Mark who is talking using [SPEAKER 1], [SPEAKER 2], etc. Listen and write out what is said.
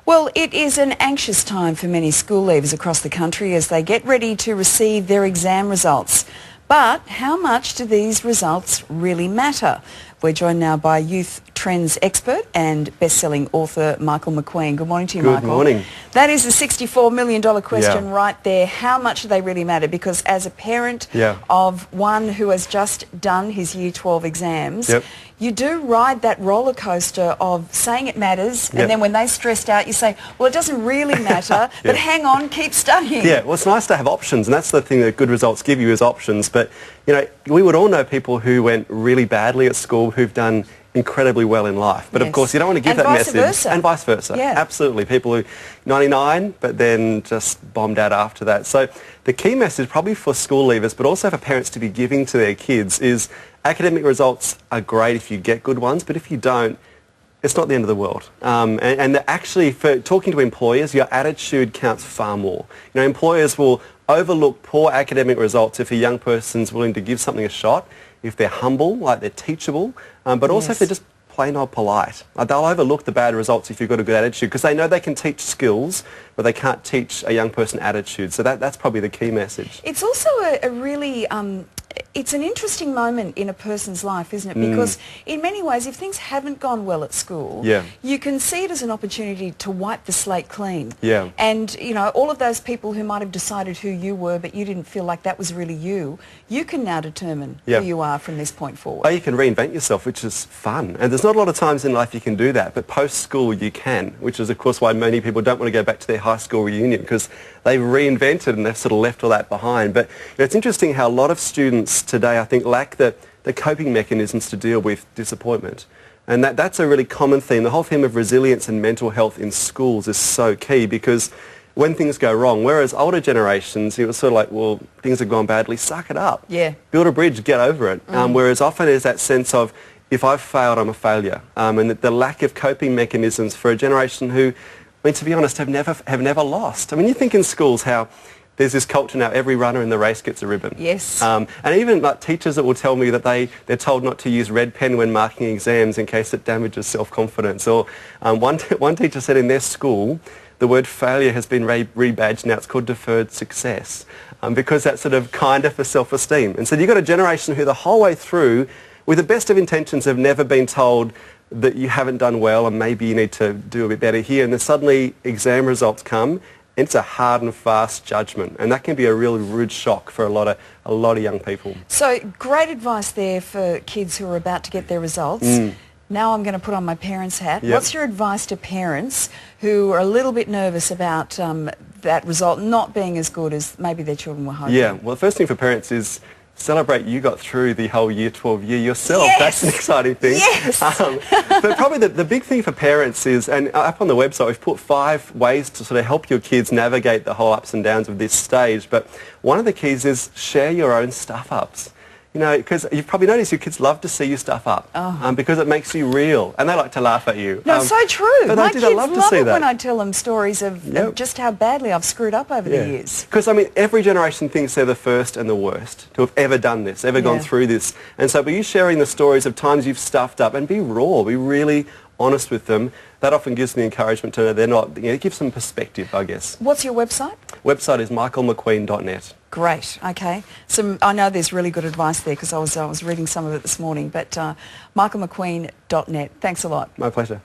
[SPEAKER 1] Well, it is an anxious time for many school leavers across the country as they get ready to receive their exam results. But how much do these results really matter? We're joined now by youth trends expert and best-selling author Michael McQueen. Good morning to you, Michael.
[SPEAKER 2] Good morning.
[SPEAKER 1] That is a $64 million question right there. How much do they really matter? Because as a parent of one who has just done his Year 12 exams, you do ride that roller coaster of saying it matters, and then when they're stressed out, you say, well, it doesn't really matter, but hang on, keep studying.
[SPEAKER 2] Yeah, well, it's nice to have options, and that's the thing that good results give you is options. But, you know, we would all know people who went really badly at school who've done incredibly well in life. But of course, you don't want to give that message.
[SPEAKER 1] Versa.
[SPEAKER 2] And vice versa.
[SPEAKER 1] Yeah.
[SPEAKER 2] Absolutely. People who 99, but then just bombed out after that. So the key message probably for school leavers, but also for parents to be giving to their kids is academic results are great if you get good ones, but if you don't, it's not the end of the world. And actually, for talking to employers, your attitude counts far more. You know, employers will overlook poor academic results if a young person's willing to give something a shot, if they're humble, like they're teachable, but also if they're just plain old polite. They'll overlook the bad results if you've got a good attitude because they know they can teach skills, but they can't teach a young person attitude. So that's probably the key message.
[SPEAKER 1] It's also a really... it's an interesting moment in a person's life, isn't it? Because in many ways, if things haven't gone well at school, you can see it as an opportunity to wipe the slate clean. And, you know, all of those people who might have decided who you were, but you didn't feel like that was really you, you can now determine who you are from this point forward.
[SPEAKER 2] Well, you can reinvent yourself, which is fun. And there's not a lot of times in life you can do that, but post-school you can, which is, of course, why many people don't want to go back to their high school reunion because they've reinvented and they've sort of left all that behind. But you know, it's interesting how a lot of students today, I think, lack the coping mechanisms to deal with disappointment. And that's a really common theme. The whole theme of resilience and mental health in schools is so key because when things go wrong, whereas older generations, it was sort of like, well, things have gone badly, suck it up. Build a bridge, get over it. Whereas often there's that sense of, if I've failed, I'm a failure. And the lack of coping mechanisms for a generation who, I mean, to be honest, have never lost. I mean, you think in schools how there's this culture now, every runner in the race gets a ribbon. And even like teachers that will tell me that they're told not to use red pen when marking exams in case it damages self-confidence. Or one teacher said in their school, the word failure has been rebadged now, it's called deferred success, because that's sort of kinder for self-esteem. And so you've got a generation who the whole way through, with the best of intentions, have never been told that you haven't done well and maybe you need to do a bit better here, and then suddenly exam results come. It's a hard and fast judgment, and that can be a really rude shock for a lot of young people.
[SPEAKER 1] So great advice there for kids who are about to get their results. Now I'm going to put on my parents' hat. What's your advice to parents who are a little bit nervous about that result not being as good as maybe their children were hoping?
[SPEAKER 2] Well, the first thing for parents is celebrate you got through the whole Year 12 year yourself. That's an exciting thing. But probably the big thing for parents is, and up on the website we've put 5 ways to sort of help your kids navigate the whole ups and downs of this stage, but one of the keys is share your own stuff-ups. You know, because you've probably noticed your kids love to see you stuff up because it makes you real, and they like to laugh at you.
[SPEAKER 1] No, so true.
[SPEAKER 2] But
[SPEAKER 1] my
[SPEAKER 2] kids
[SPEAKER 1] love it when I tell them stories of just how badly I've screwed up over the years.
[SPEAKER 2] Because, I mean, every generation thinks they're the first and the worst to have ever done this, ever gone through this. And so by you sharing the stories of times you've stuffed up, and be raw, be really honest with them, that often gives them the encouragement to know they're not, you know, it gives them perspective, I guess.
[SPEAKER 1] What's your website?
[SPEAKER 2] Website is michaelmcqueen.net.
[SPEAKER 1] Great, okay. So I know there's really good advice there because I was reading some of it this morning, but michaelmcqueen.net. Thanks a lot.
[SPEAKER 2] My pleasure.